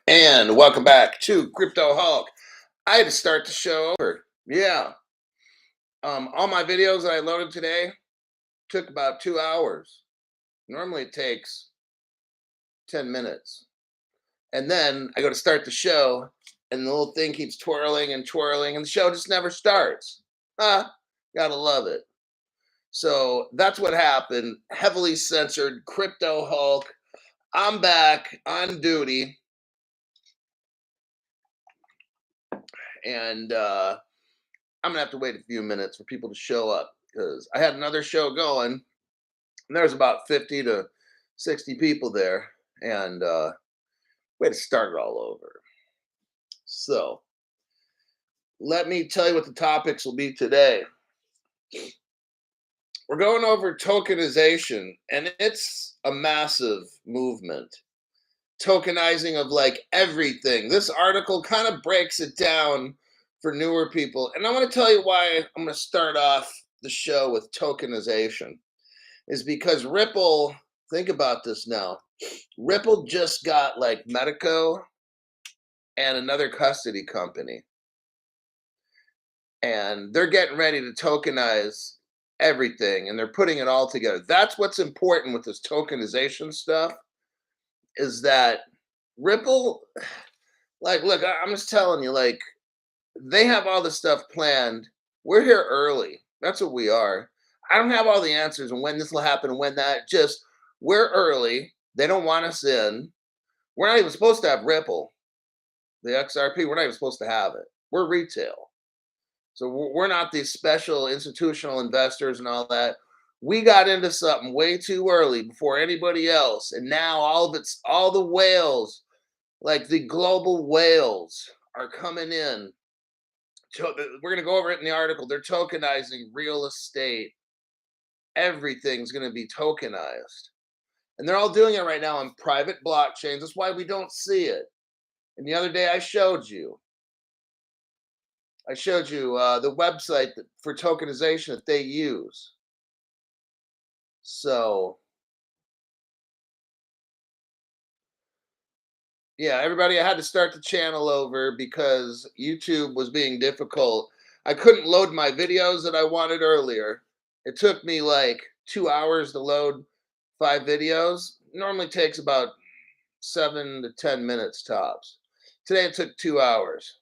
And welcome back to Crypto Hulk. I had to start the show over. Yeah. All my videos that I loaded today took about 2 hours. Normally it takes 10 minutes. And then I go to start the show, and the little thing keeps twirling and twirling, and the show just never starts. Gotta love it. So that's what happened. Heavily censored Crypto Hulk. I'm back on duty. And I'm gonna have to wait a few minutes for people to show up because I had another show going, and there's about 50 to 60 people there, and we had to start it all over. So let me tell you what the topics will be today. We're going over tokenization, and it's a massive movement. Tokenizing of like everything. This article kind of breaks it down for newer people, and I want to tell you why I'm going to start off the show with tokenization. Is because Ripple, think about this now. Ripple just got like Medico and another custody company. And they're getting ready to tokenize everything, and they're putting it all together. That's what's important with this tokenization stuff, is that Ripple, like, look, I'm just telling you, like, they have all this stuff planned. We're here early. That's what we are. I don't have all the answers and when this will happen and when that. Just we're early. They don't want us in. We're not even supposed to have Ripple, the XRP. We're not even supposed to have it. We're retail. So we're not these special institutional investors and all that. We got into something way too early before anybody else. And now all the whales, like the global whales, are coming in. We're going to go over it in the article. They're tokenizing real estate. Everything's going to be tokenized. And they're all doing it right now on private blockchains. That's why we don't see it. And the other day I showed you the website for tokenization that they use. So, yeah, everybody, I had to start the channel over because YouTube was being difficult. I couldn't load my videos that I wanted earlier. It took me like 2 hours to load 5 videos. Normally takes about 7 to 10 minutes tops. Today it took 2 hours.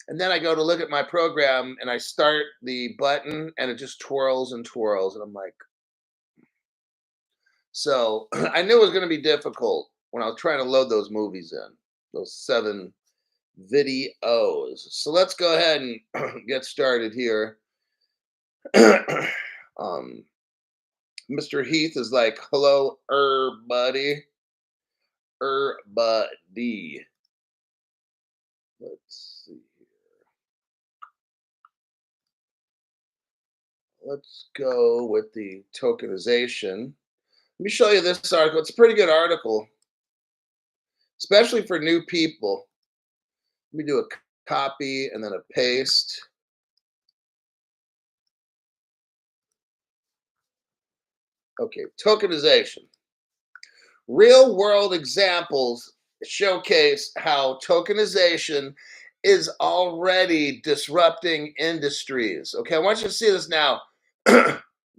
And then I go to look at my program and I start the button and it just twirls and twirls. And I'm like, so I knew it was going to be difficult when I was trying to load those movies in, those 7 videos. So let's go ahead and get started here. Mr. Heath is like, hello, buddy. Buddy. Let's see here. Let's go with the tokenization. Let me show you this article. It's a pretty good article, especially for new people. Let me do a copy and then a paste. Okay, tokenization. Real world examples showcase how tokenization is already disrupting industries. Okay, I want you to see this now.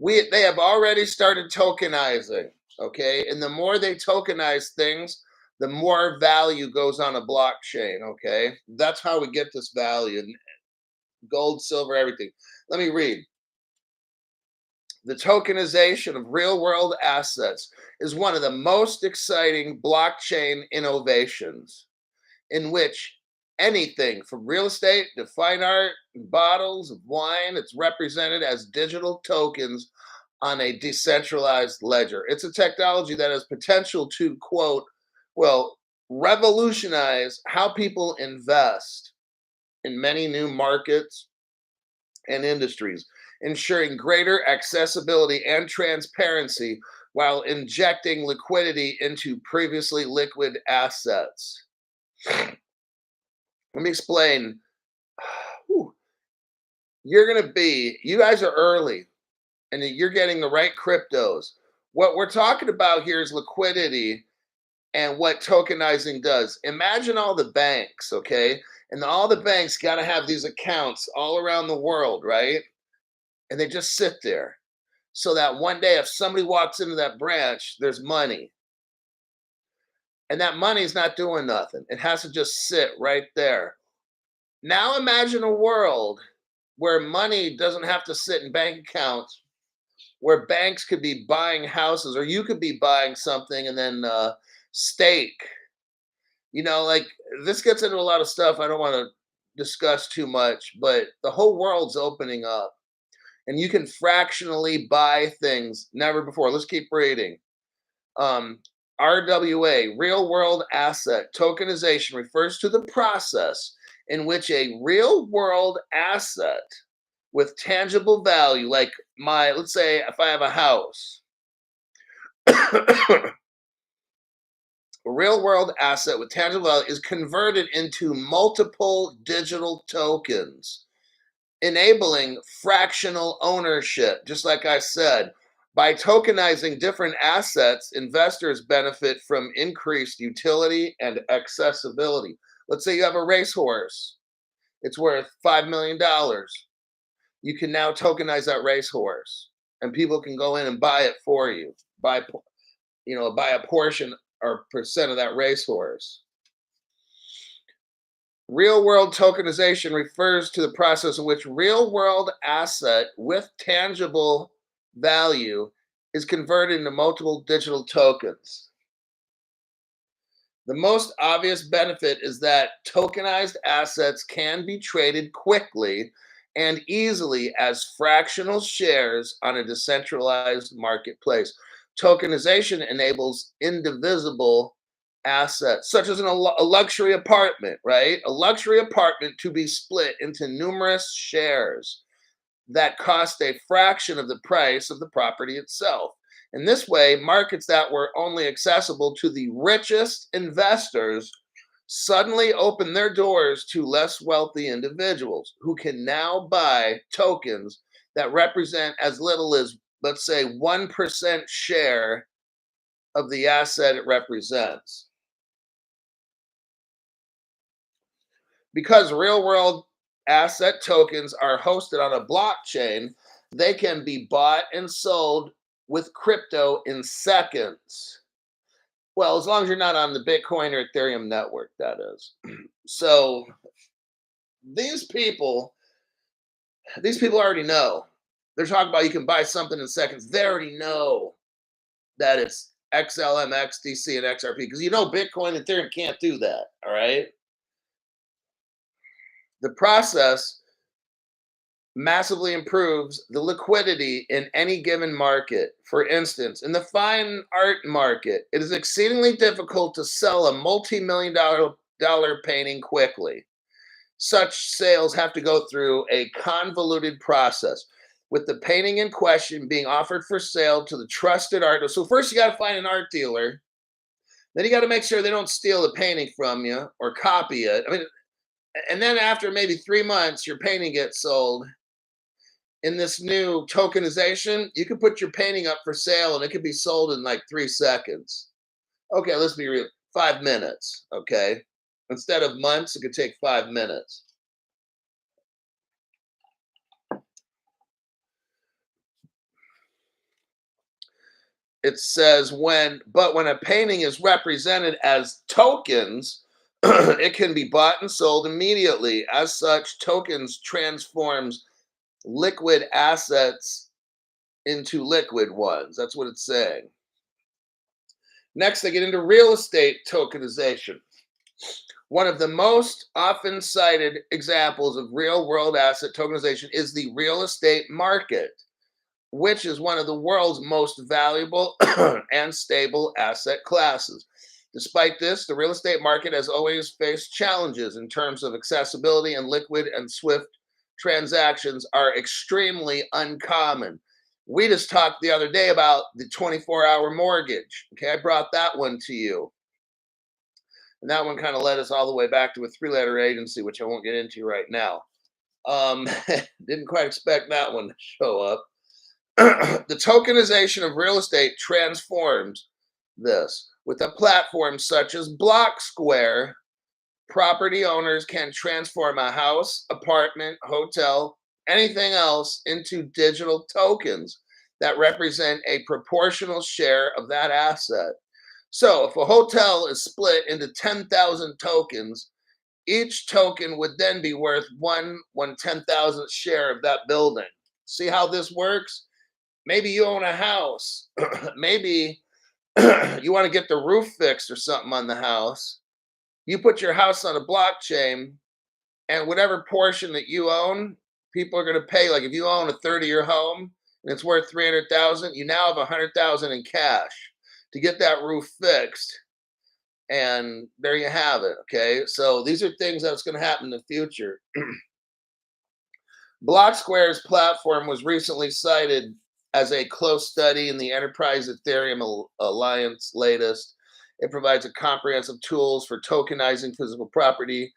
They have already started tokenizing. Okay, and the more they tokenize things, the more value goes on a blockchain. Okay, that's how we get this value: gold, silver, everything. Let me read. The tokenization of real world assets is one of the most exciting blockchain innovations, in which anything from real estate to fine art, bottles of wine, it's represented as digital tokens on a decentralized ledger. It's a technology that has potential to, quote, well, revolutionize how people invest in many new markets and industries, ensuring greater accessibility and transparency while injecting liquidity into previously liquid assets. Let me explain. You guys are early and you're getting the right cryptos. What we're talking about here is liquidity and what tokenizing does. Imagine all the banks, okay? And all the banks got to have these accounts all around the world, right? And they just sit there so that one day if somebody walks into that branch, there's money. And that money's not doing nothing. It has to just sit right there. Now imagine a world where money doesn't have to sit in bank accounts, where banks could be buying houses, or you could be buying something and then stake. Like this gets into a lot of stuff I don't want to discuss too much, but the whole world's opening up and you can fractionally buy things never before. Let's keep reading. RWA, real world asset tokenization, refers to the process in which a real world asset with tangible value, like let's say if I have a house, a real world asset with tangible value is converted into multiple digital tokens, enabling fractional ownership. Just like I said, by tokenizing different assets, investors benefit from increased utility and accessibility. Let's say you have a racehorse, it's worth $5 million. You can now tokenize that racehorse, and people can go in and buy it for you. Buy a portion or percent of that racehorse. Real world tokenization refers to the process in which real world asset with tangible value is converted into multiple digital tokens. The most obvious benefit is that tokenized assets can be traded quickly and easily as fractional shares on a decentralized marketplace. Tokenization enables indivisible assets, such as a luxury apartment, right? A luxury apartment to be split into numerous shares that cost a fraction of the price of the property itself. In this way, markets that were only accessible to the richest investors suddenly open their doors to less wealthy individuals who can now buy tokens that represent as little as, let's say, 1% share of the asset it represents. Because real world asset tokens are hosted on a blockchain, they can be bought and sold with crypto in seconds. Well, as long as you're not on the Bitcoin or Ethereum network, that is. So these people already know. They're talking about you can buy something in seconds. They already know that it's XLM, XDC, and XRP because Bitcoin and Ethereum can't do that. All right. The process massively improves the liquidity in any given market. For instance, in the fine art market, it is exceedingly difficult to sell a multi-million-dollar painting quickly. Such sales have to go through a convoluted process, with the painting in question being offered for sale to the trusted artist. So first you got to find an art dealer. Then you got to make sure they don't steal the painting from you or copy it. And then after maybe 3 months, your painting gets sold. In this new tokenization, you can put your painting up for sale and it could be sold in like 3 seconds. Okay, let's be real. 5 minutes, okay? Instead of months, it could take 5 minutes. It says when a painting is represented as tokens, it can be bought and sold immediately. As such, tokens transforms liquid assets into liquid ones. That's what it's saying. Next, they get into real estate tokenization. One of the most often cited examples of real world asset tokenization is the real estate market, which is one of the world's most valuable and stable asset classes. Despite this, the real estate market has always faced challenges in terms of accessibility, and liquid and swift transactions are extremely uncommon. We just talked the other day about the 24-hour mortgage. Okay, I brought that one to you. And that one kind of led us all the way back to a 3-letter agency, which I won't get into right now. Didn't quite expect that one to show up. The tokenization of real estate transforms this. With a platform such as Block Square, property owners can transform a house, apartment, hotel, anything else into digital tokens that represent a proportional share of that asset. So, if a hotel is split into 10,000 tokens, each token would then be worth one 10,000th share of that building. See how this works? Maybe you own a house. Maybe you want to get the roof fixed or something on the house. You put your house on a blockchain, and whatever portion that you own, people are going to pay. Like if you own a 30-year home and it's worth 300,000, you now have 100,000 in cash to get that roof fixed. And there you have it. Okay. So these are things that's going to happen in the future. Block Square's platform was recently cited as a close study in the Enterprise Ethereum Alliance latest. It provides a comprehensive tools for tokenizing physical property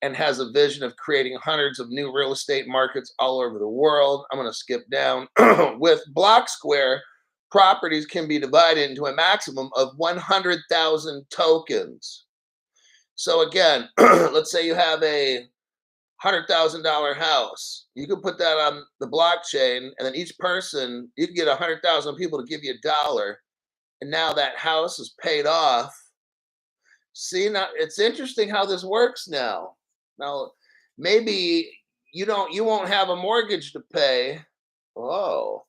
and has a vision of creating hundreds of new real estate markets all over the world. I'm going to skip down. With Block Square, properties can be divided into a maximum of 100,000 tokens. So again, let's say you have a $100,000 house. You can put that on the blockchain, and then each person, you can get 100,000 people to give you $1, and now that house is paid off. See, now it's interesting how this works now. Now, maybe you won't have a mortgage to pay. Oh,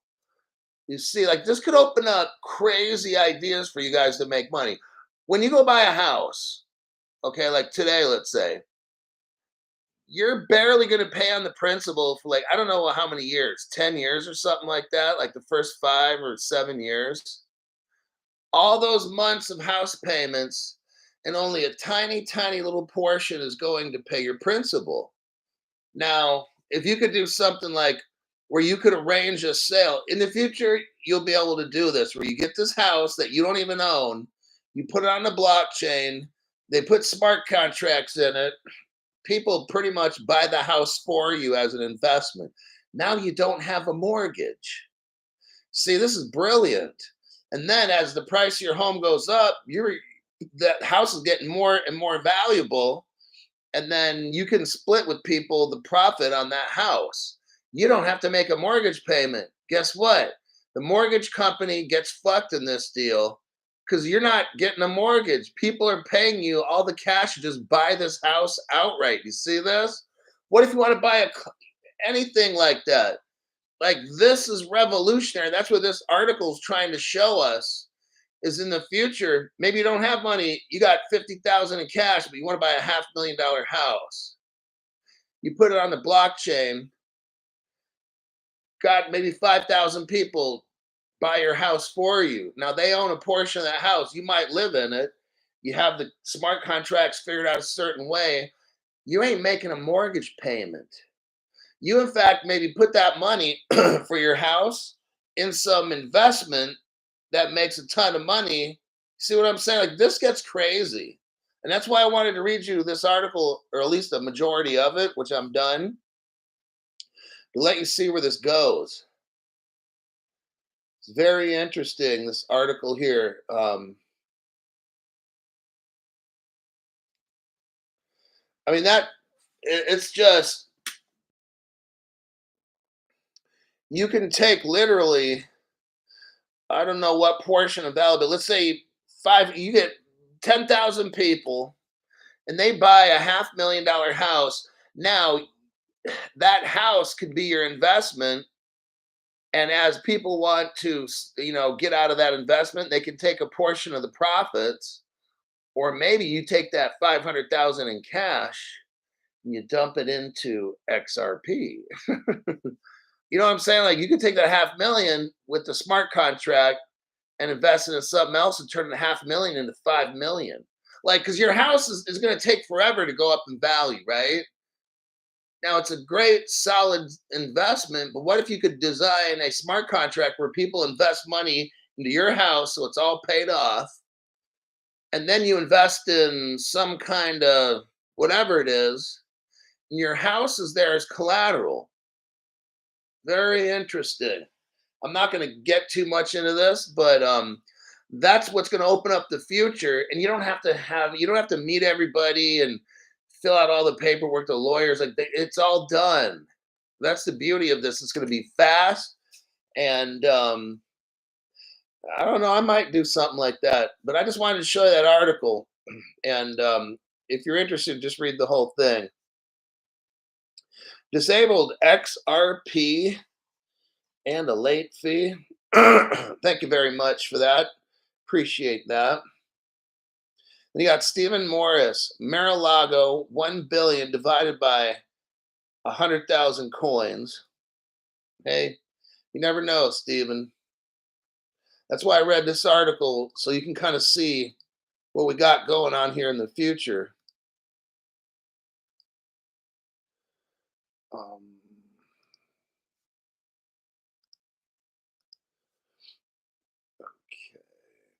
you see, like this could open up crazy ideas for you guys to make money. When you go buy a house, okay, like today, let's say, you're barely going to pay on the principal for like, I don't know how many years, 10 years or something like that, like the first 5 or 7 years. All those months of house payments, and only a tiny, tiny little portion is going to pay your principal. Now, if you could do something like where you could arrange a sale in the future, you'll be able to do this where you get this house that you don't even own, you put it on the blockchain, they put smart contracts in it, people pretty much buy the house for you as an investment. Now you don't have a mortgage. See, this is brilliant. And then as the price of your home goes up, that house is getting more and more valuable. And then you can split with people the profit on that house. You don't have to make a mortgage payment. Guess what? The mortgage company gets fucked in this deal because you're not getting a mortgage. People are paying you all the cash to just buy this house outright. You see this? What if you want to buy anything like that? Like this is revolutionary. That's what this article is trying to show us. Is in the future, maybe you don't have money, you got 50,000 in cash, but you want to buy a $500,000 house. You put it on the blockchain, got maybe 5,000 people buy your house for you. Now they own a portion of that house. You might live in it. You have the smart contracts figured out a certain way. You ain't making a mortgage payment. You, in fact, maybe put that money for your house in some investment that makes a ton of money. See what I'm saying? Like this gets crazy. And that's why I wanted to read you this article, or at least a majority of it, which I'm done, to let you see where this goes. It's very interesting, this article here. I mean, it's just, you can take literally, I don't know what portion of value, but let's say you get 10,000 people and they buy a $500,000 house. Now that house could be your investment. And as people want to, get out of that investment, they can take a portion of the profits, or maybe you take that 500,000 in cash and you dump it into XRP. You know what I'm saying? Like you could take that 500,000 with the smart contract and invest it in something else and turn the 500,000 into 5 million. Like, because your house is going to take forever to go up in value, right? Now it's a great, solid investment, but what if you could design a smart contract where people invest money into your house so it's all paid off, and then you invest in some kind of whatever it is, and your house is there as collateral. Very interesting. I'm not going to get too much into this, but That's what's going to open up the future, and you don't have to meet everybody and fill out all the paperwork, the lawyers, like it's all done. That's the beauty of this. It's going to be fast, and I don't know. I might do something like that, but I just wanted to show you that article. And if you're interested, just read the whole thing. Disabled XRP and a late fee. Thank you very much for that. Appreciate that. Then you got Stephen Morris, Mar-a-Lago, 1 billion divided by 100,000 coins. Hey, you never know, Stephen. That's why I read this article, so you can kind of see what we got going on here in the future. Okay.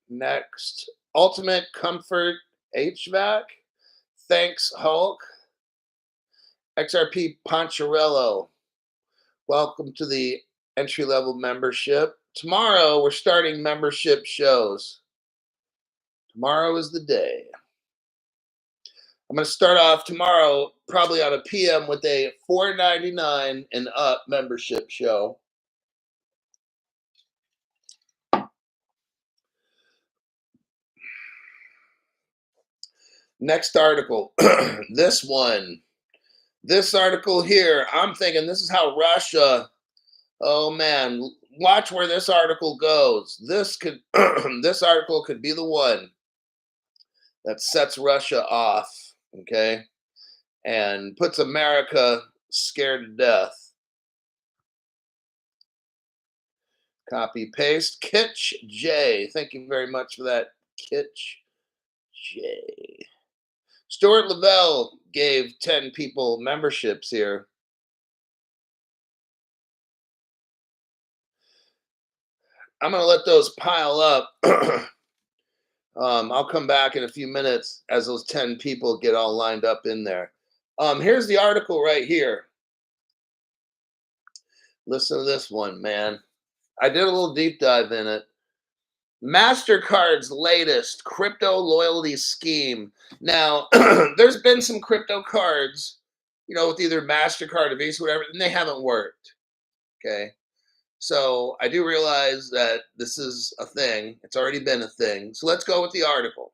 Next, Ultimate Comfort HVAC. Thanks, Hulk. XRP Poncherello. Welcome to the entry-level membership. Tomorrow, we're starting membership shows. Tomorrow is the day. I'm going to start off tomorrow, probably on a PM, with a $4.99 and up membership show. Next article. This article here, I'm thinking this is how Russia, oh man, watch where this article goes. This article could be the one that sets Russia off, okay, and puts America scared to death. Copy paste. Kitch J. Thank you very much for that, Kitch J. Stuart Lavelle gave 10 people memberships here. I'm going to let those pile up. I'll come back in a few minutes as those 10 people get all lined up in there. Here's the article right here. Listen to this one, man. I did a little deep dive in it. Mastercard's latest crypto loyalty scheme. Now, there's been some crypto cards, with either Mastercard or Visa, whatever, and they haven't worked. Okay. So I do realize that this is a thing. It's already been a thing. So let's go with the article.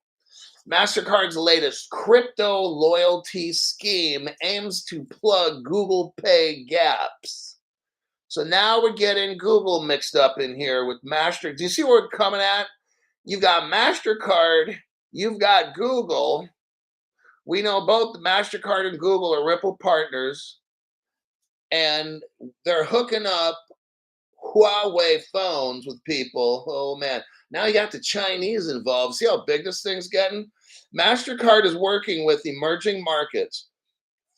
Mastercard's latest crypto loyalty scheme aims to plug Google Pay gaps. So now we're getting Google mixed up in here with Mastercard. Do you see where we're coming at? You've got Mastercard, you've got Google. We know both Mastercard and Google are Ripple partners, and they're hooking up Huawei phones with people. Oh man, now you got the Chinese involved. See how big this thing's getting? Mastercard is working with emerging markets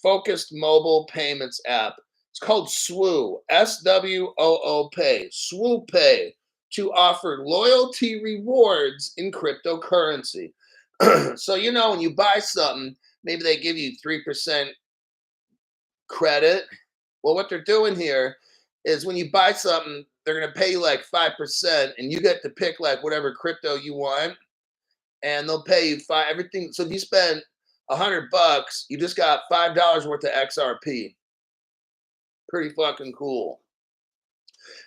focused mobile payments app. It's called Swoo, Swoo Pay, Swoo Pay, to offer loyalty rewards in cryptocurrency. So, when you buy something, maybe they give you 3% credit. Well, what they're doing here is when you buy something, they're going to pay you like 5%, and you get to pick like whatever crypto you want, and they'll pay you everything. So if you spend $100, you just got $5 worth of XRP. Pretty fucking cool.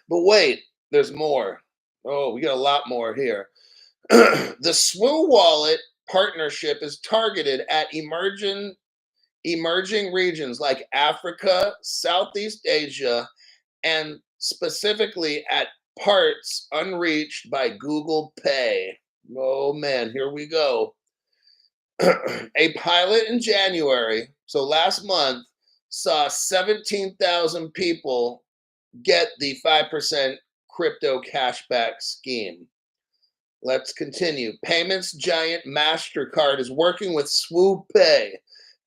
But wait, there's more. Oh, we got a lot more here. The Swoo wallet partnership is targeted at emerging regions like Africa, Southeast Asia, and specifically at parts unreached by Google Pay. Oh man, here we go. A pilot in January, so last month, saw 17,000 people get the 5% crypto cashback scheme. Let's continue. Payments giant Mastercard is working with Swoo Pay,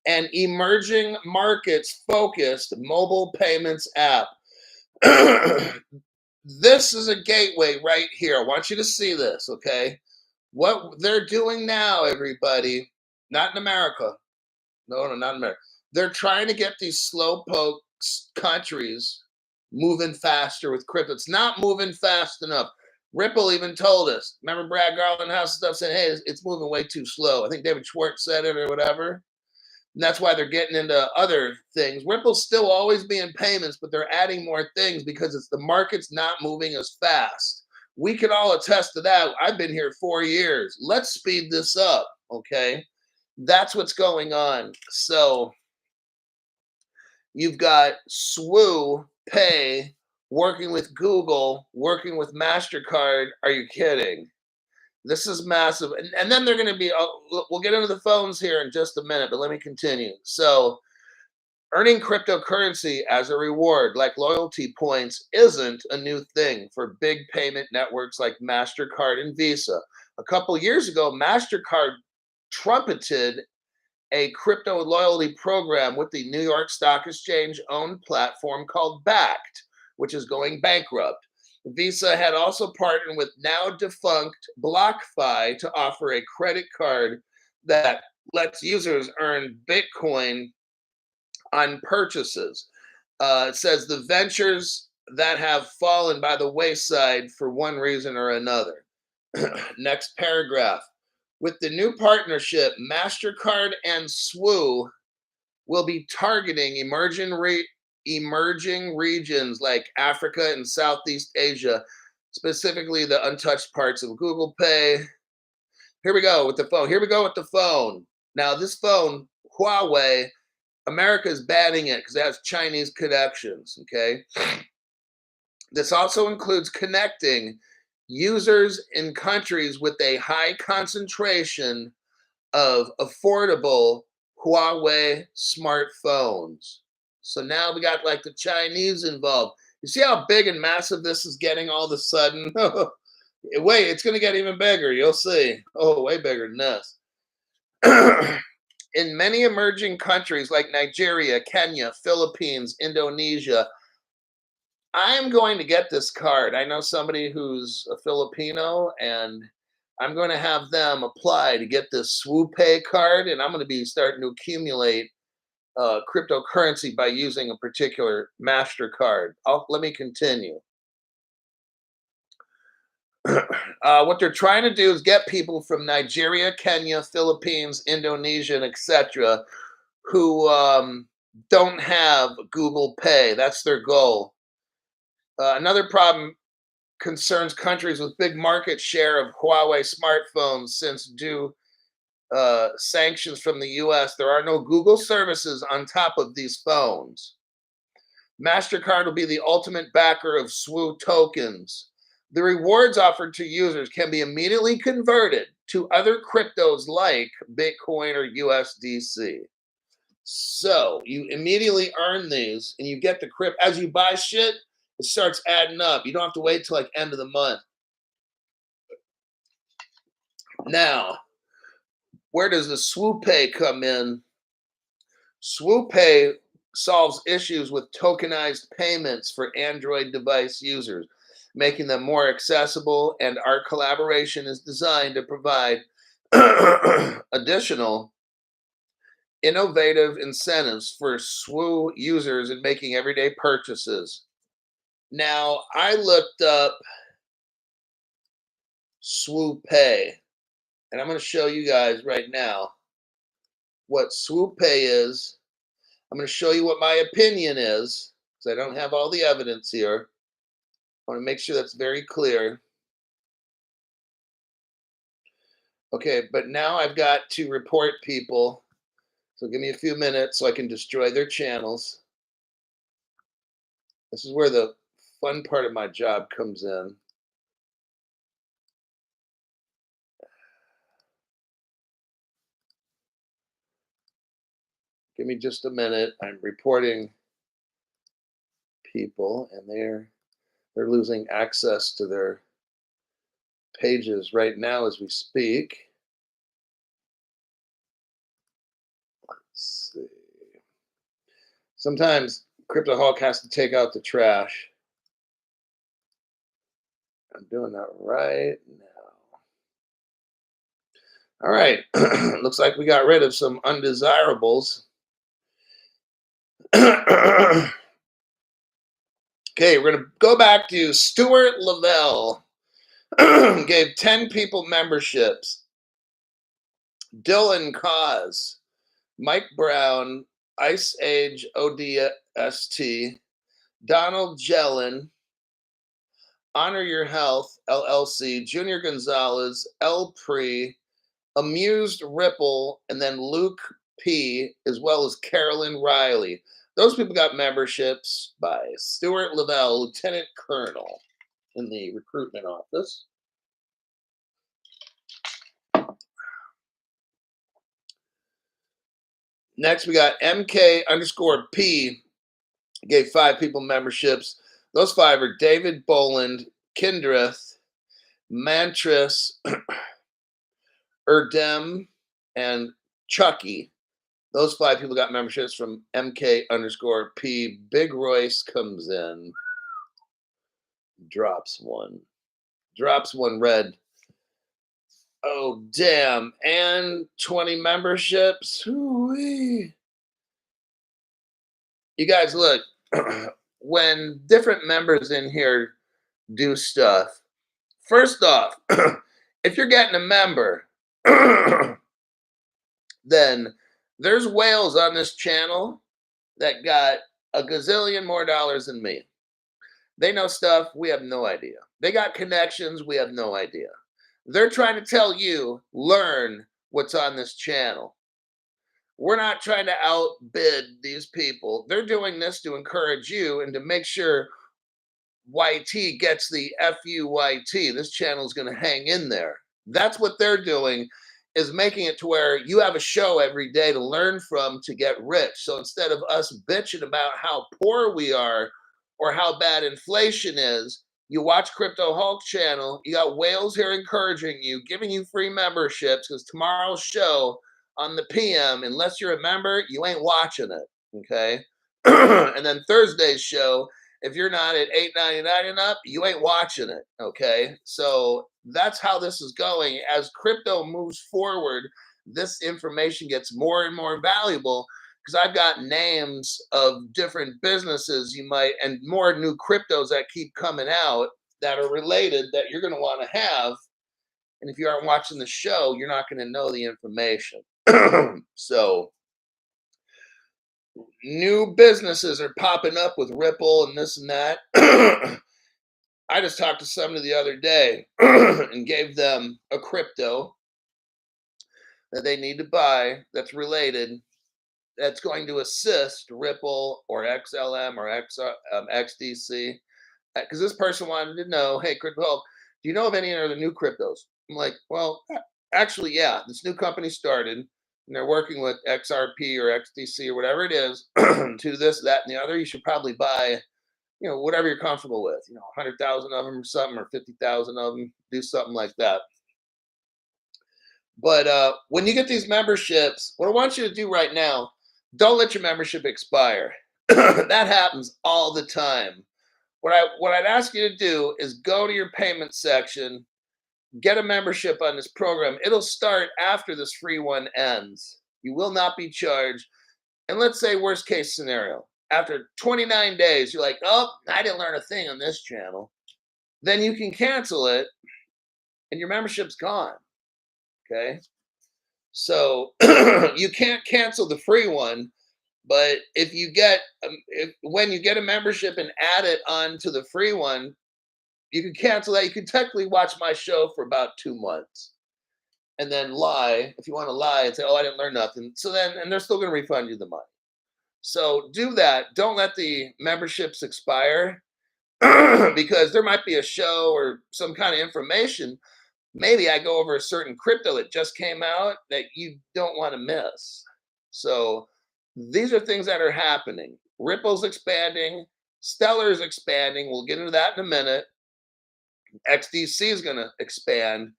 an emerging markets focused mobile payments app. This is a gateway right here. I want you to see this, okay? What they're doing now, everybody, not in America. No, not in America. They're trying to get these slowpoke countries moving faster with crypto. It's not moving fast enough. Ripple even told us. Remember Brad Garland House stuff saying, hey, it's moving way too slow. I think David Schwartz said it or whatever. And that's why they're getting into other things. Ripple's still always be in payments, but they're adding more things because it's the market's not moving as fast. We can all attest to that. I've been here 4 years. Let's speed this up, okay? That's what's going on. So you've got Swoo Pay working with Google, working with Mastercard. Are you kidding? This is massive. And then they're going to be, we'll get into the phones here in just a minute, but let me continue. So earning cryptocurrency as a reward, like loyalty points, isn't a new thing for big payment networks like Mastercard and Visa. A couple years ago, Mastercard trumpeted a crypto loyalty program with the New York Stock Exchange owned platform called Backed, which is going bankrupt. Visa had also partnered with now defunct BlockFi to offer a credit card that lets users earn Bitcoin on purchases. It says the ventures that have fallen by the wayside for one reason or another. Next paragraph. With the new partnership, Mastercard and Swoo will be targeting emerging regions like Africa and Southeast Asia, specifically the untouched parts of Google Pay. Here we go with the phone. Here we go with the phone. Now, this phone, Huawei, America is banning it because it has Chinese connections, okay? This also includes connecting users in countries with a high concentration of affordable Huawei smartphones. So now we got like the Chinese involved. You see how big and massive this is getting all of a sudden? Wait, it's going to get even bigger. You'll see. Oh, way bigger than this. In many emerging countries like Nigeria, Kenya, Philippines, Indonesia, I'm going to get this card. I know somebody who's a Filipino, and I'm going to have them apply to get this Swoo Pay card, and I'm going to be starting to accumulate cryptocurrency by using a particular MasterCard. Let me continue. What they're trying to do is get people from Nigeria, Kenya, Philippines, Indonesia, and etc., who don't have Google Pay. That's their goal. Another problem concerns countries with big market share of Huawei smartphones, since due sanctions from the US, there are no Google services on top of these phones. MasterCard will be the ultimate backer of Swoo tokens. The rewards offered to users can be immediately converted to other cryptos like Bitcoin or USDC. So you immediately earn these and you get the crypto. As you buy shit, it starts adding up. You don't have to wait till like end of the month. Now, where does the Swoo Pay come in? Swoo Pay solves issues with tokenized payments for Android device users, making them more accessible, and our collaboration is designed to provide additional innovative incentives for Swoo users in making everyday purchases. Now, I looked up Swoo Pay, and I'm going to show you guys right now what Swoo Pay is. I'm going to show you what my opinion is, because I don't have all the evidence here. I want to make sure that's very clear. Okay, but now I've got to report people. So give me a few minutes so I can destroy their channels. This is where the fun part of my job comes in. Give me just a minute. I'm reporting people, and they're losing access to their pages right now as we speak. Let's see. Sometimes CryptoHawk has to take out the trash. I'm doing that right now. All right. Looks like we got rid of some undesirables. Okay, we're going to go back to Stuart Lavelle. gave 10 people memberships. Dylan Cause, Mike Brown, Ice Age ODST, Donald Jellin, Honor Your Health LLC, Junior Gonzalez, El Pre, Amused Ripple, and then Luke P, as well as Carolyn Riley. Those people got memberships by Stuart Lavelle, Lieutenant Colonel in the recruitment office. Next, we got MK_P, gave 5 people memberships. Those 5 are David Boland, Kindreth, Mantris, Erdem, and Chucky. Those 5 people got memberships from MK_P. Big Royce comes in, drops one red. Oh, damn. And 20 memberships. Hoo-wee. You guys, look, when different members in here do stuff, first off, if you're getting a member, then there's whales on this channel that got a gazillion more dollars than me. They know stuff, we have no idea. They got connections, we have no idea. They're trying to tell you, learn what's on this channel. We're not trying to outbid these people. They're doing this to encourage you and to make sure YT gets the FUYT. This channel is going to hang in there. That's what they're doing, is making it to where you have a show every day to learn from to get rich. So instead of us bitching about how poor we are or how bad inflation is, you watch Crypto Hulk channel. You got whales here encouraging you, giving you free memberships, because tomorrow's show on the PM, unless you're a member, you ain't watching it, okay? And then Thursday's show, if you're not at $8.99 and up, you ain't watching it, okay? So that's how this is going. As crypto moves forward, this information gets more and more valuable, because I've got names of different businesses you might, and more new cryptos that keep coming out that are related that you're going to want to have. And if you aren't watching the show, you're not going to know the information. So new businesses are popping up with Ripple and this and that. I just talked to somebody the other day and gave them a crypto that they need to buy that's related, that's going to assist Ripple or XLM or XDC. Because this person wanted to know, hey, Crypto Hulk, do you know of any other new cryptos? I'm like, well, actually, yeah, this new company started, and they're working with XRP or XDC or whatever it is to this, that, and the other. You should probably buy, whatever you're comfortable with, 100,000 of them or something, or 50,000 of them, do something like that. But when you get these memberships, what I want you to do right now, don't let your membership expire. That happens all the time. What I'd ask you to do is go to your payment section, get a membership on this program. It'll start after this free one ends. You will not be charged. And let's say worst case scenario, after 29 days, you're like, oh, I didn't learn a thing on this channel. Then you can cancel it and your membership's gone. Okay. So you can't cancel the free one, but if you get, when you get a membership and add it onto the free one, you can cancel that. You can technically watch my show for about 2 months and then lie. If you want to lie and say, oh, I didn't learn nothing. So then, and they're still going to refund you the money. So do that. Don't let the memberships expire because there might be a show or some kind of information. Maybe I go over a certain crypto that just came out that you don't want to miss. So these are things that are happening. Ripple's expanding. Stellar's expanding. We'll get into that in a minute. XDC is going to expand.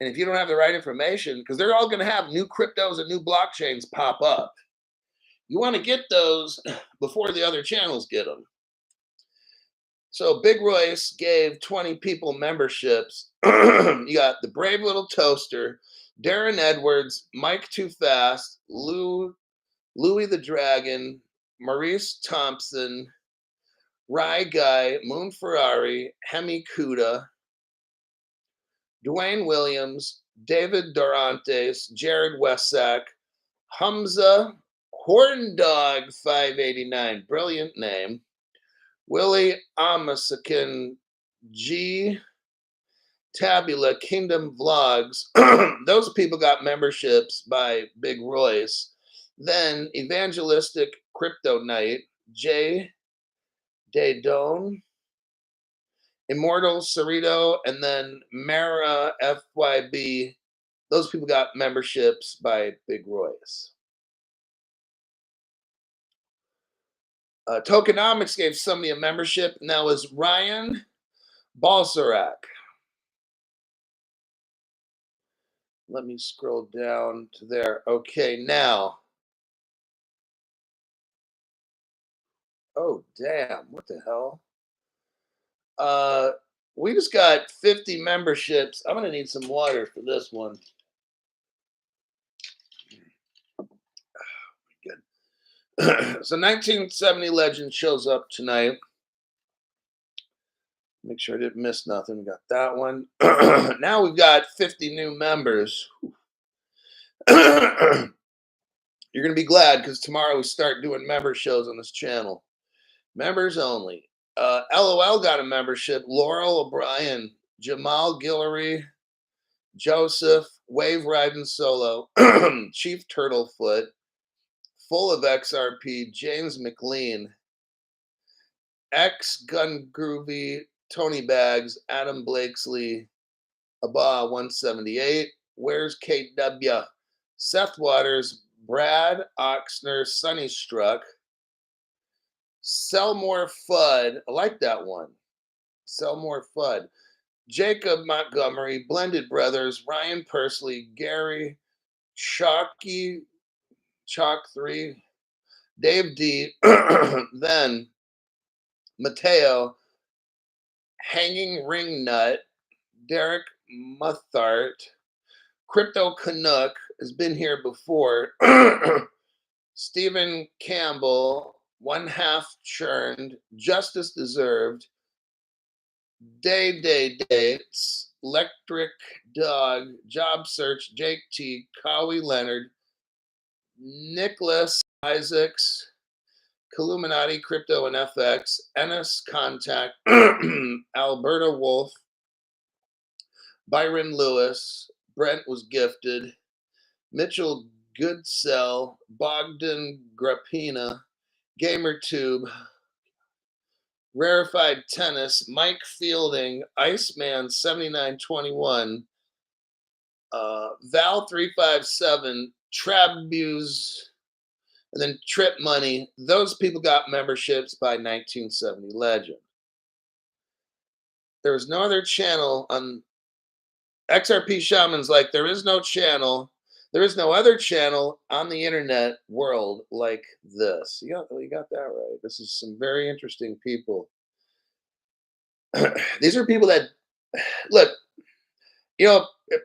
And if you don't have the right information, because they're all going to have new cryptos and new blockchains pop up, you want to get those before the other channels get them. So Big Royce gave 20 people memberships. You got the Brave Little Toaster, Darren Edwards, Mike Too Fast, Louis the Dragon, Maurice Thompson, Rye Guy, Moon Ferrari, Hemi Kuda, Dwayne Williams, David Dorantes, Jared Wessack, Hamza Horndog 589, brilliant name. Willie Amasakin, G Tabula, Kingdom Vlogs. Those people got memberships by Big Royce. Then Evangelistic Crypto Night, J Daydone, Immortal Cerrito, and then Mara FYB. Those people got memberships by Big Royce. Tokenomics gave somebody a membership, and that was Ryan Balsarac. Let me scroll down to there. Okay, now. Oh, damn. What the hell? We just got 50 memberships. I'm going to need some water for this one. Good. So 1970 Legend shows up tonight. Make sure I didn't miss nothing. We got that one. Now we've got 50 new members. You're going to be glad because tomorrow we start doing member shows on this channel. Members only. LOL got a membership. Laurel O'Brien, Jamal Guillory, Joseph, Wave Riding Solo, Chief Turtlefoot, Full of XRP, James McLean, X Gun Groovy, Tony Bags, Adam Blakesley, Abba 178, Where's KW, Seth Waters, Brad Oxner, Sunnystruck, Selmore Fudd. I like that one. Selmore Fudd. Jacob Montgomery, Blended Brothers, Ryan Persley, Gary, Chalky, Chalk 3, Dave D, then Mateo, Hanging Ring Nut, Derek Muthart, Crypto Canuck has been here before, Stephen Campbell, One Half Churned, Justice Deserved, Dates, Electric Dog, Job Search, Jake T, Cowie Leonard, Nicholas Isaacs, Illuminati, Crypto and FX, Ennis Contact, Alberta Wolf, Byron Lewis, Brent was gifted, Mitchell Goodsell, Bogdan Grappina, GamerTube, Rarefied Tennis, Mike Fielding, Iceman 7921, Val 357, Trabuse, and then Trip Money. Those people got memberships by 1970 Legend. There was no other channel on XRP Shaman's like, there is no channel. There is no other channel on the internet world like this. You got that right. This is some very interesting people. These are people that, look,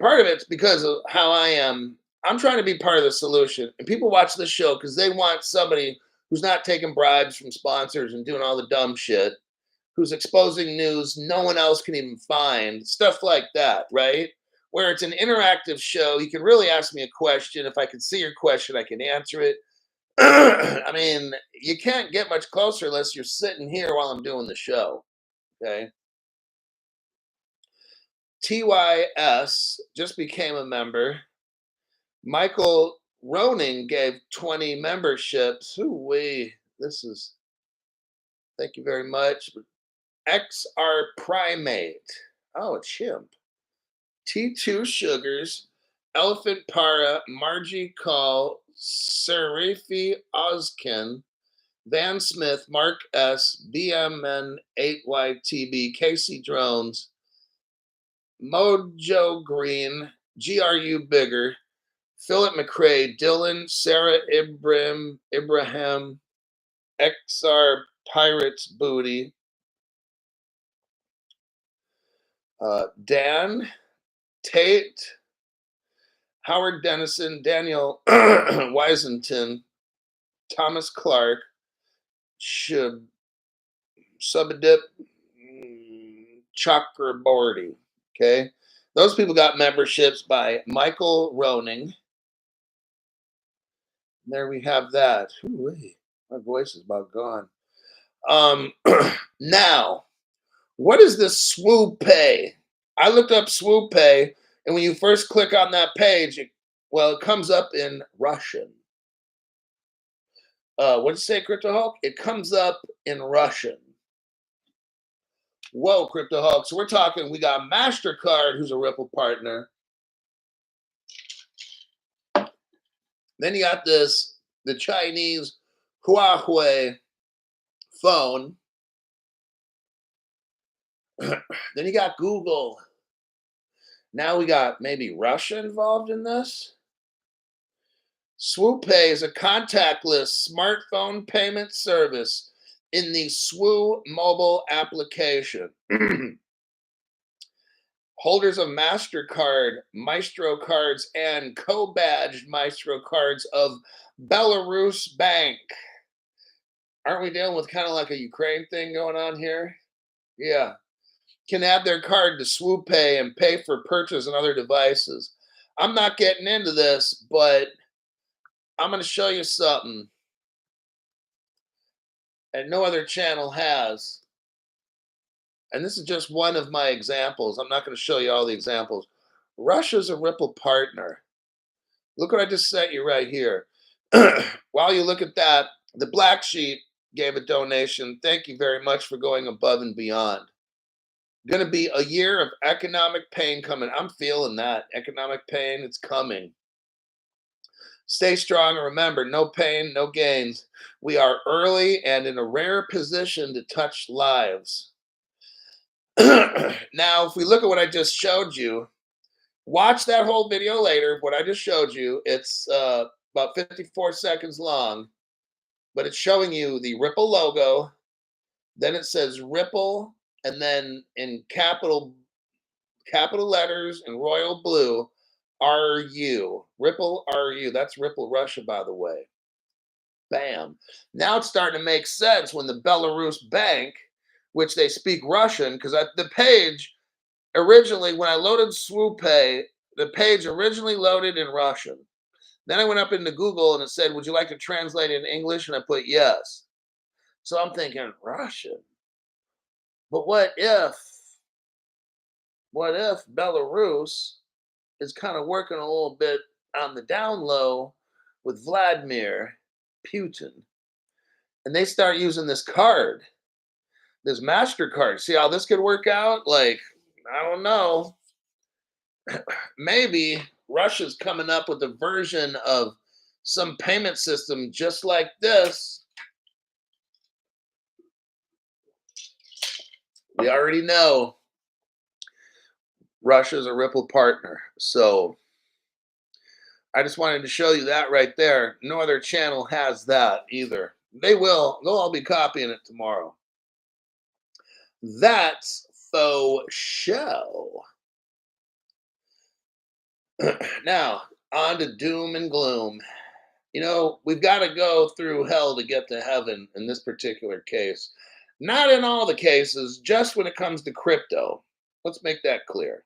part of it's because of how I am. I'm trying to be part of the solution. And people watch this show because they want somebody who's not taking bribes from sponsors and doing all the dumb shit, who's exposing news no one else can even find, stuff like that, right? Where it's an interactive show. You can really ask me a question. If I can see your question, I can answer it. I mean, you can't get much closer unless you're sitting here while I'm doing the show, okay? TYS just became a member. Michael Roning gave 20 memberships. This is, thank you very much. XR Primate. Oh, a chimp. T2 Sugars, Elephant Para, Margie Call, Sarifi Ozkin, Van Smith, Mark S, BMN 8YTB, Casey Drones, Mojo Green, GRU Bigger, Philip McRae, Dylan, Sarah Ibrahim, XR Pirates Booty, Dan, Tate, Howard Dennison, Daniel Wisenton, Thomas Clark, Subadip Chakraborty. Okay. Those people got memberships by Michael Roning. There we have that. Ooh-wee, my voice is about gone. Now, what is this Swoo Pay? I looked up Swoo Pay, and when you first click on that page, it comes up in Russian. What did you say, Crypto Hulk? It comes up in Russian. Whoa, Crypto Hulk. So we're talking, we got Mastercard, who's a Ripple partner. Then you got the Chinese Huawei phone. Then you got Google. Now we got maybe Russia involved in this. SwooPay is a contactless smartphone payment service in the Swoo mobile application. Holders of Mastercard, Maestro cards, and co-badged Maestro cards of Belarus Bank. Aren't we dealing with kind of like a Ukraine thing going on here? Yeah. Can add their card to SwooPay and pay for purchase on other devices. I'm not getting into this, but I'm going to show you something and no other channel has. And this is just one of my examples. I'm not going to show you all the examples. Russia's a Ripple partner. Look what I just sent you right here. While you look at that, the Black Sheep gave a donation. Thank you very much for going above and beyond. Going to be a year of economic pain coming. I'm feeling that. Economic pain, it's coming. Stay strong and remember, no pain, no gains. We are early and in a rare position to touch lives. Now, if we look at what I just showed you, watch that whole video later. What I just showed you, it's about 54 seconds long, but it's showing you the Ripple logo. Then it says Ripple, and then in capital letters in royal blue, RU. Ripple RU. That's Ripple Russia, by the way. Bam. Now it's starting to make sense when the Belarus Bank, which they speak Russian, because the page originally, when I loaded SwooPay, the page originally loaded in Russian. Then I went up into Google and it said, would you like to translate it in English? And I put yes. So I'm thinking, Russian? But what if Belarus is kind of working a little bit on the down low with Vladimir Putin, and they start using this card, this Mastercard? See how this could work out? Like, I don't know. Maybe Russia's coming up with a version of some payment system just like this. We already know Russia's a Ripple partner. So I just wanted to show you that right there. No other channel has that either. They'll all be copying it tomorrow. That's faux show. Now, on to doom and gloom. You know, we've got to go through hell to get to heaven in this particular case. Not in all the cases, just when it comes to crypto. Let's make that clear.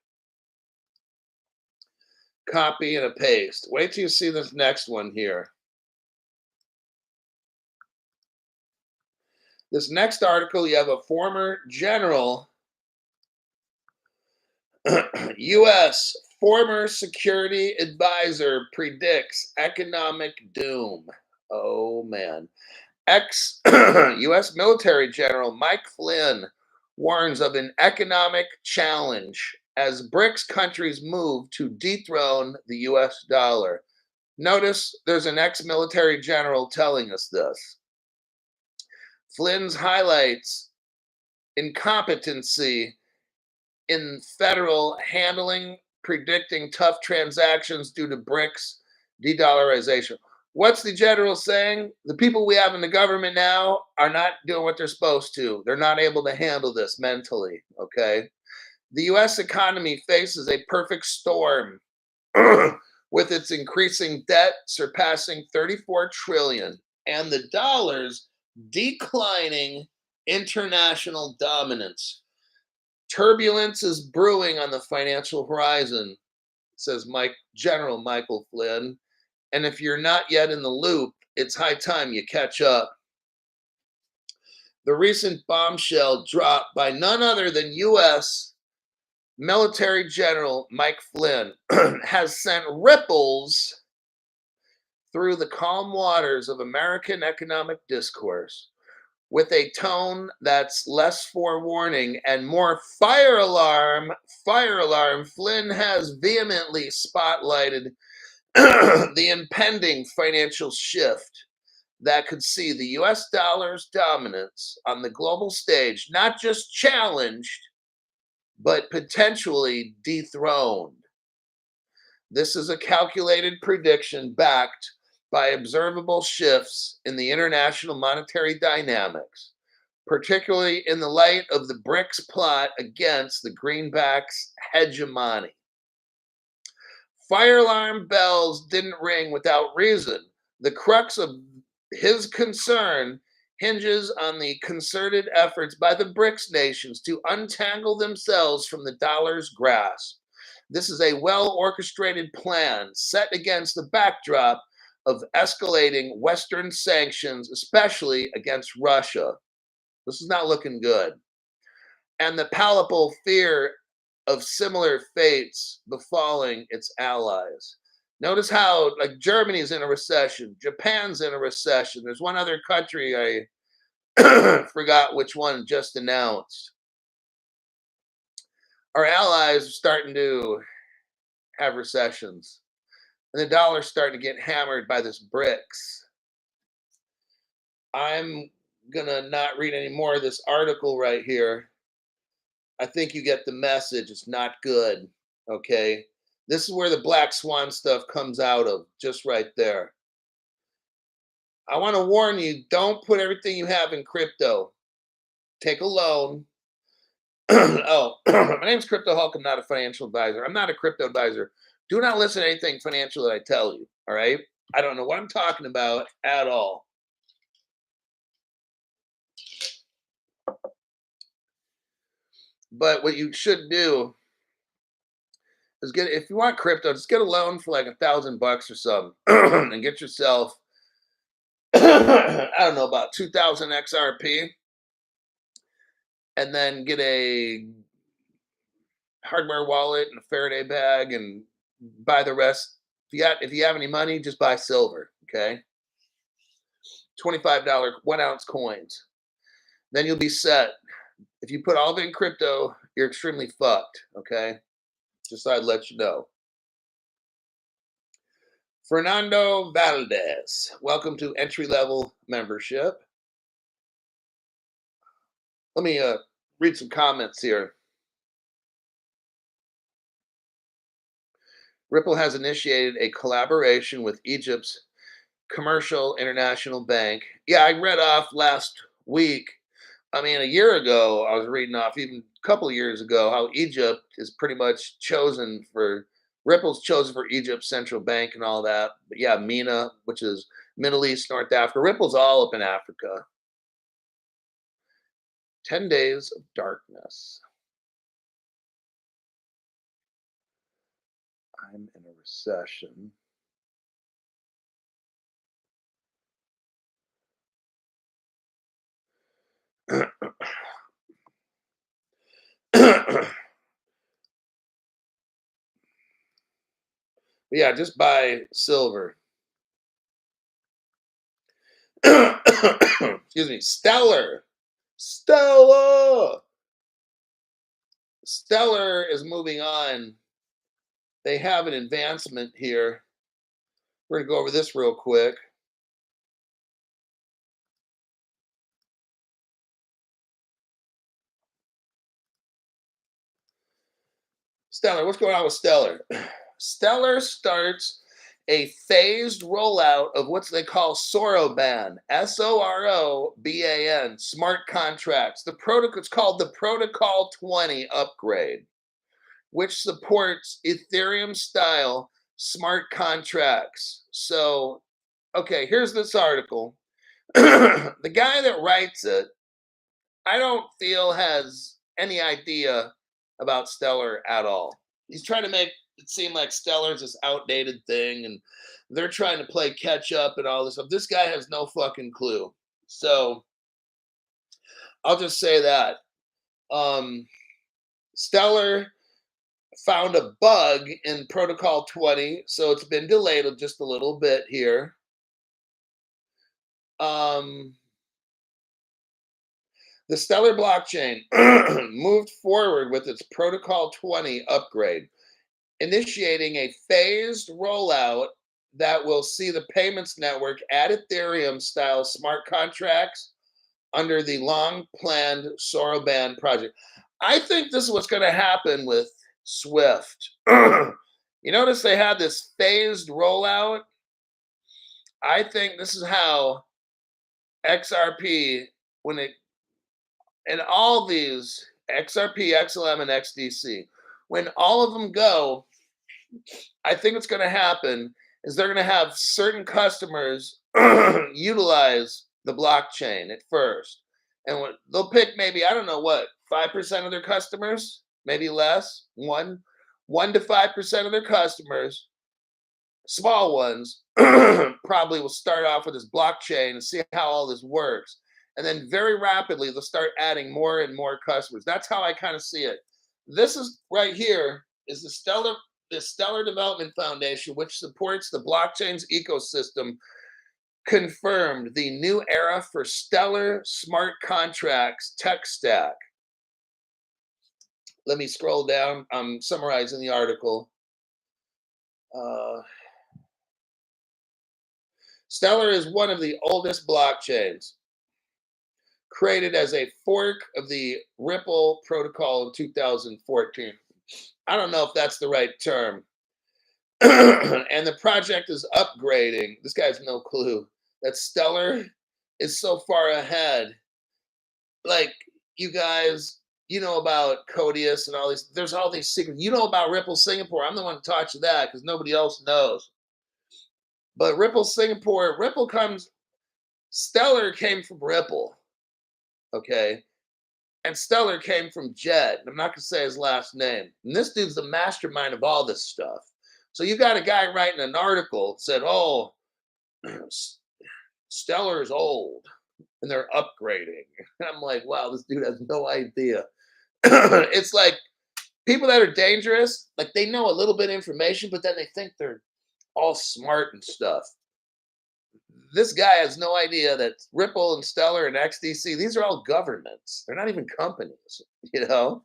Copy and a paste. Wait till you see this next one here. This next article, you have a former general, U.S. former security advisor predicts economic doom. Oh, man. Ex-U.S. military general Mike Flynn warns of an economic challenge as BRICS countries move to dethrone the U.S. dollar. Notice there's an ex-military general telling us this. Flynn's highlights incompetency in federal handling, predicting tough transactions due to BRICS de-dollarization. What's the general saying? The people we have in the government now are not doing what they're supposed to. They're not able to handle this mentally, okay? The U.S. economy faces a perfect storm with its increasing debt surpassing $34 trillion and the dollar's declining international dominance. Turbulence is brewing on the financial horizon, says General Michael Flynn. And if you're not yet in the loop, it's high time you catch up. The recent bombshell dropped by none other than U.S. military general Mike Flynn has sent ripples through the calm waters of American economic discourse with a tone that's less forewarning and more fire alarm. Fire alarm. Flynn has vehemently spotlighted the impending financial shift that could see the US dollar's dominance on the global stage not just challenged, but potentially dethroned. This is a calculated prediction backed by observable shifts in the international monetary dynamics, particularly in the light of the BRICS plot against the greenback's hegemony. Fire alarm bells didn't ring without reason. The crux of his concern hinges on the concerted efforts by the BRICS nations to untangle themselves from the dollar's grasp. This is a well-orchestrated plan set against the backdrop of escalating Western sanctions, especially against Russia. This is not looking good. And the palpable fear of similar fates befalling its allies. Notice how, like, Germany's in a recession, Japan's in a recession. There's one other country, I forgot which one, just announced. Our allies are starting to have recessions, and the dollar's starting to get hammered by this BRICS. I'm gonna not read any more of this article right here. I think you get the message. It's not good. Okay. This is where the black swan stuff comes out of, just right there. I want to warn you, don't put everything you have in crypto. Take a loan. Oh, my name's Crypto Hulk. I'm not a financial advisor. I'm not a crypto advisor. Do not listen to anything financial that I tell you. All right. I don't know what I'm talking about at all. But what you should do is if you want crypto, just get a loan for like $1,000 or something and get yourself, I don't know, about 2,000 XRP, and then get a hardware wallet and a Faraday bag and buy the rest. If you have any money, just buy silver. Okay. $25 1-ounce coins. Then you'll be set. If you put all of it in crypto, you're extremely fucked. Okay. Just thought I'd let you know. Fernando Valdez, welcome to entry-level membership. Let me read some comments here. Ripple has initiated a collaboration with Egypt's Commercial International Bank. Yeah, I read off last week. I mean, a year ago, I was reading off, even a couple of years ago, how Egypt is pretty much chosen for, Ripple's chosen for Egypt's central bank and all that. But yeah, MENA, which is Middle East, North Africa. Ripple's all up in Africa. 10 days of darkness. I'm in a recession. Yeah, just buy silver. Excuse me. Stellar is moving on. They have an advancement here. We're going to go over this real quick. Stellar, what's going on with Stellar? Stellar starts a phased rollout of what they call Soroban, Soroban, smart contracts. The protocol, it's called the Protocol 20 upgrade, which supports Ethereum style smart contracts. So, okay, here's this article. The guy that writes it, I don't feel has any idea about Stellar at all. He's trying to make it seem like Stellar is this outdated thing, and they're trying to play catch up and all this stuff. This guy has no fucking clue. So I'll just say that. Stellar found a bug in Protocol 20, so it's been delayed just a little bit here. The Stellar blockchain moved forward with its Protocol 20 upgrade, initiating a phased rollout that will see the payments network add Ethereum-style smart contracts under the long-planned Soroban project. I think this is what's going to happen with Swift. You notice they had this phased rollout? I think this is how XRP, when it, and all these, XRP, XLM, and XDC, when all of them go, I think what's going to happen is they're going to have certain customers utilize the blockchain at first. And they'll pick maybe, I don't know what, 5% of their customers, maybe less, 1 to 5% of their customers, small ones, probably will start off with this blockchain and see how all this works. And then very rapidly, they'll start adding more and more customers. That's how I kind of see it. This is right here is the Stellar Development Foundation, which supports the blockchain's ecosystem, confirmed the new era for Stellar smart contracts tech stack. Let me scroll down. I'm summarizing the article. Stellar is one of the oldest blockchains, created as a fork of the Ripple protocol in 2014. I don't know if that's the right term. And the project is upgrading. This guy has no clue that Stellar is so far ahead. Like, you guys, you know about Codius and all these, there's all these secrets. You know about Ripple Singapore. I'm the one to talk to that because nobody else knows. But Ripple Singapore, Stellar came from Ripple, okay? And Stellar came from Jed. I'm not going to say his last name. And this dude's the mastermind of all this stuff. So you got a guy writing an article that said, oh, Stellar is old and they're upgrading. And I'm like, wow, this dude has no idea. It's like people that are dangerous, like they know a little bit of information, but then they think they're all smart and stuff. This guy has no idea that Ripple and Stellar and XDC, these are all governments. They're not even companies, you know?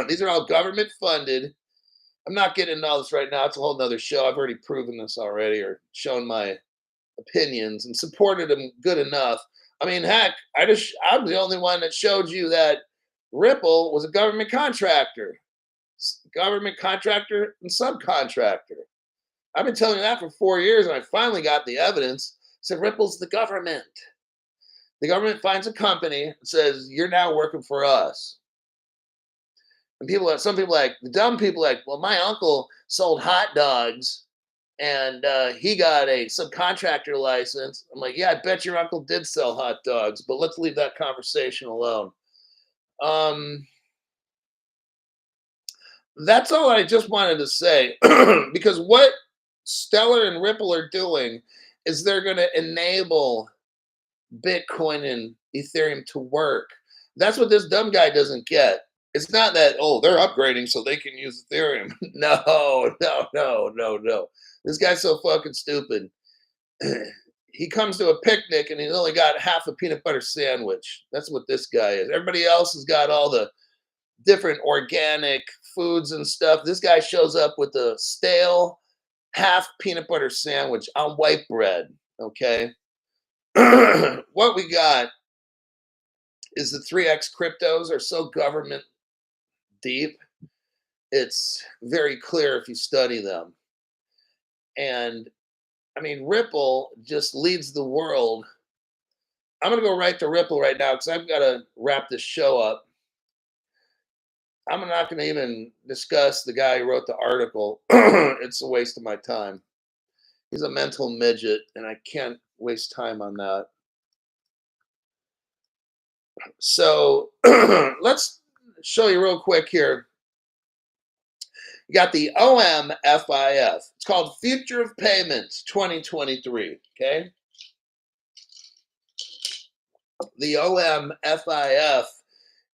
These are all government funded. I'm not getting into all this right now. It's a whole nother show. I've already proven this already or shown my opinions and supported them good enough. I mean, heck, I'm the only one that showed you that Ripple was a government contractor and subcontractor. I've been telling you that for 4 years, and I finally got the evidence. Said Ripple's the government. The government finds a company and says, you're now working for us. And some people like, the dumb people like, well, my uncle sold hot dogs and he got a subcontractor license. I'm like, yeah, I bet your uncle did sell hot dogs, but let's leave that conversation alone. That's all I just wanted to say, because what Stellar and Ripple are doing is they're going to enable Bitcoin and Ethereum to work. That's what this dumb guy doesn't get. It's not that, oh, they're upgrading so they can use Ethereum. No. This guy's so fucking stupid. He comes to a picnic and he's only got half a peanut butter sandwich. That's what this guy is. Everybody else has got all the different organic foods and stuff. This guy shows up with a stale half peanut butter sandwich on white bread, okay? What we got is the 3x cryptos are so government deep. It's very clear if you study them. And I mean, Ripple just leads the world. I'm going to go right to Ripple right now because I've got to wrap this show up. I'm not going to even discuss the guy who wrote the article. It's a waste of my time. He's a mental midget, and I can't waste time on that. So let's show you real quick here. You got the OMFIF. It's called Future of Payments 2023. Okay. The OMFIF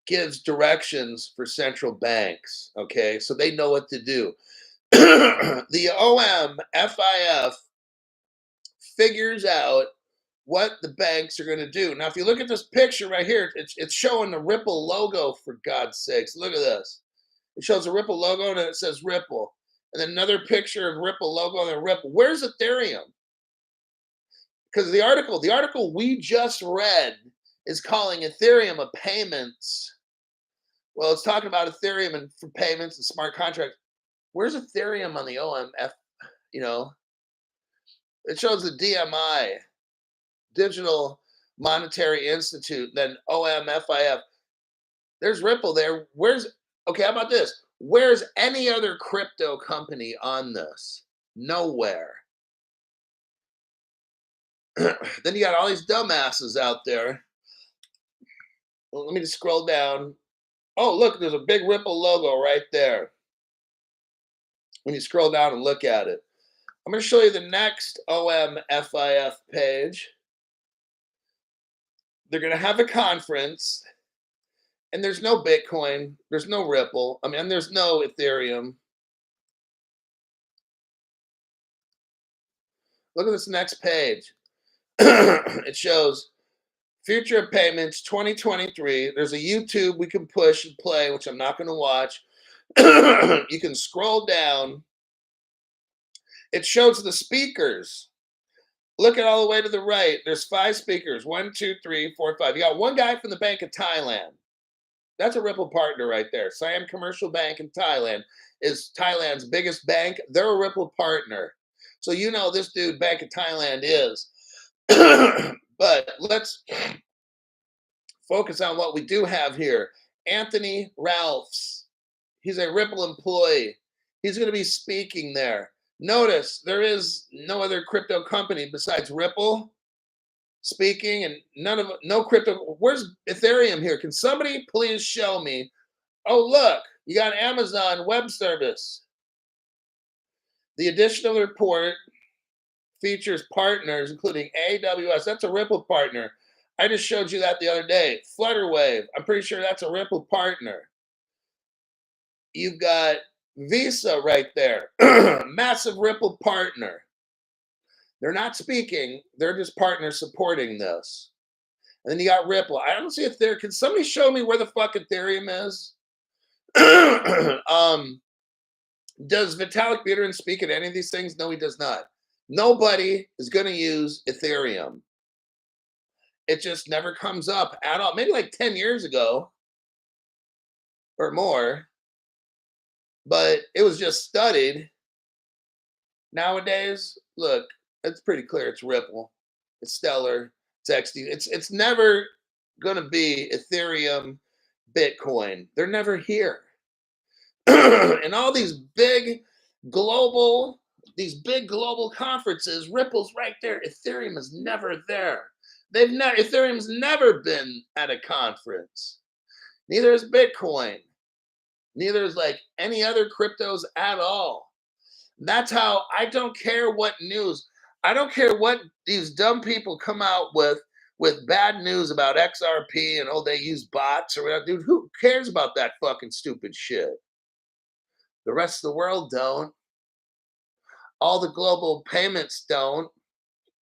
gives directions for central banks. Okay. So they know what to do. The OMFIF figures out what the banks are going to do. Now, if you look at this picture right here, it's showing the Ripple logo, for God's sakes. Look at this. It shows a Ripple logo and it says Ripple. And then another picture of Ripple logo and then Ripple. Where's Ethereum? Because the article we just read is calling Ethereum a payments. Well, it's talking about Ethereum and for payments and smart contracts. Where's Ethereum on the OMF? You know, it shows the DMI, Digital Monetary Institute, then OMFIF. There's Ripple there. Okay, how about this? Where's any other crypto company on this? Nowhere. Then you got all these dumbasses out there. Well, let me just scroll down. Oh, look, there's a big Ripple logo right there. When you scroll down and look at it. I'm going to show you the next OMFIF page. They're going to have a conference. And there's no Bitcoin. There's no Ripple. I mean, there's no Ethereum. Look at this next page. It shows Future of Payments 2023. There's a YouTube we can push and play, which I'm not going to watch. You can scroll down. It shows the speakers. Look at all the way to the right. There's 5 speakers. 1, 2, 3, 4, 5. You got one guy from the Bank of Thailand. That's a Ripple partner right there. Siam Commercial Bank in Thailand is Thailand's biggest bank. They're a Ripple partner. So you know this dude, Bank of Thailand, is. But let's focus on what we do have here. Anthony Ralphs. He's a Ripple employee. He's going to be speaking there. Notice there is no other crypto company besides Ripple speaking, and no crypto. Where's Ethereum here? Can somebody please show me? Oh, look, you got Amazon Web Service. The additional report features partners, including AWS. That's a Ripple partner. I just showed you that the other day. Flutterwave. I'm pretty sure that's a Ripple partner. You've got Visa right there. Massive Ripple partner. They're not speaking. They're just partners supporting this. And then you got Ripple. I don't see if there. Can somebody show me where the fuck Ethereum is? Does Vitalik Buterin speak at any of these things? No, he does not. Nobody is going to use Ethereum. It just never comes up at all. Maybe like 10 years ago or more. But it was just studied. Nowadays, look, it's pretty clear. It's Ripple. It's Stellar. It's XD. It's never going to be Ethereum, Bitcoin. They're never here. And all these big global conferences, Ripple's right there. Ethereum is never there. Ethereum's never been at a conference. Neither is Bitcoin. Neither is like any other cryptos at all. That's how I don't care what news. I don't care what these dumb people come out with bad news about XRP and they use bots or whatever. Dude, who cares about that fucking stupid shit? The rest of the world don't. All the global payments don't.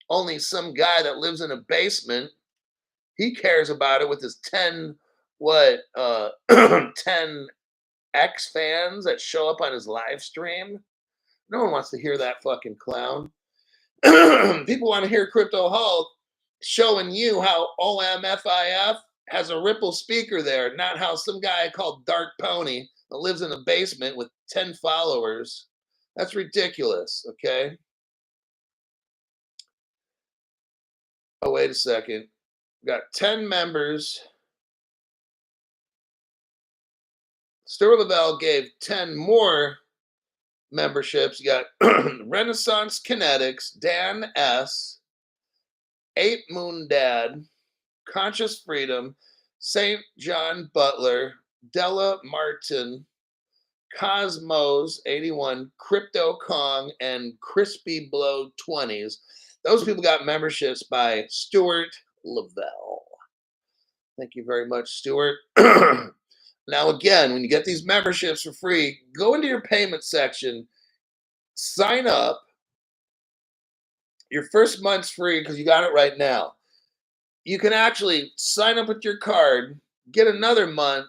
Only some guy that lives in a basement, he cares about it with his 10 X fans that show up on his live stream. No one wants to hear that fucking clown. People want to hear Crypto Hulk showing you how OMFIF has a Ripple speaker there, not how some guy called Dark Pony that lives in a basement with 10 followers. That's ridiculous, okay? Oh, wait a second. We got 10 members. Stuart Lavelle gave 10 more memberships. You got Renaissance Kinetics, Dan S., 8 Moon Dad, Conscious Freedom, St. John Butler, Della Martin, Cosmos 81, Crypto Kong, and Crispy Blow 20s. Those people got memberships by Stuart Lavelle. Thank you very much, Stuart. Now, again, when you get these memberships for free, go into your payment section, sign up. Your first month's free because you got it right now. You can actually sign up with your card, get another month,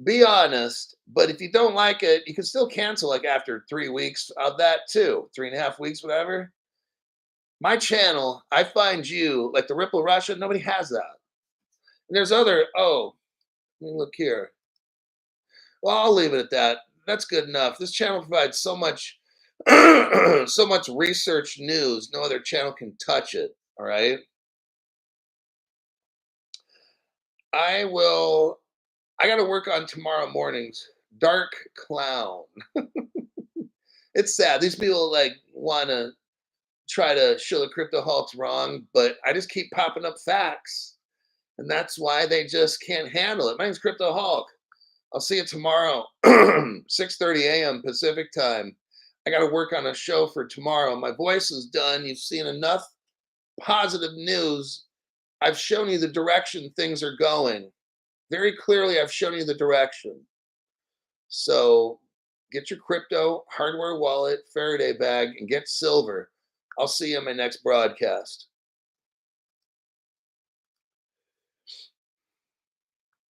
be honest, but if you don't like it, you can still cancel like after 3 weeks of that too, 3.5 weeks, whatever. My channel, I find you, like the Ripple Russia, nobody has that. And there's other, oh, let me look here. Well, I'll leave it at that. That's good enough. This channel provides so much so much research news, no other channel can touch it. All right. I gotta work on tomorrow morning's Dark Clown. It's sad. These people like wanna try to show the crypto hulks wrong, but I just keep popping up facts. And that's why they just can't handle it. My name's Crypto Hulk. I'll see you tomorrow, 6:30 a.m. Pacific time. I got to work on a show for tomorrow. My voice is done. You've seen enough positive news. I've shown you the direction things are going. Very clearly, I've shown you the direction. So get your crypto, hardware wallet, Faraday bag, and get silver. I'll see you in my next broadcast.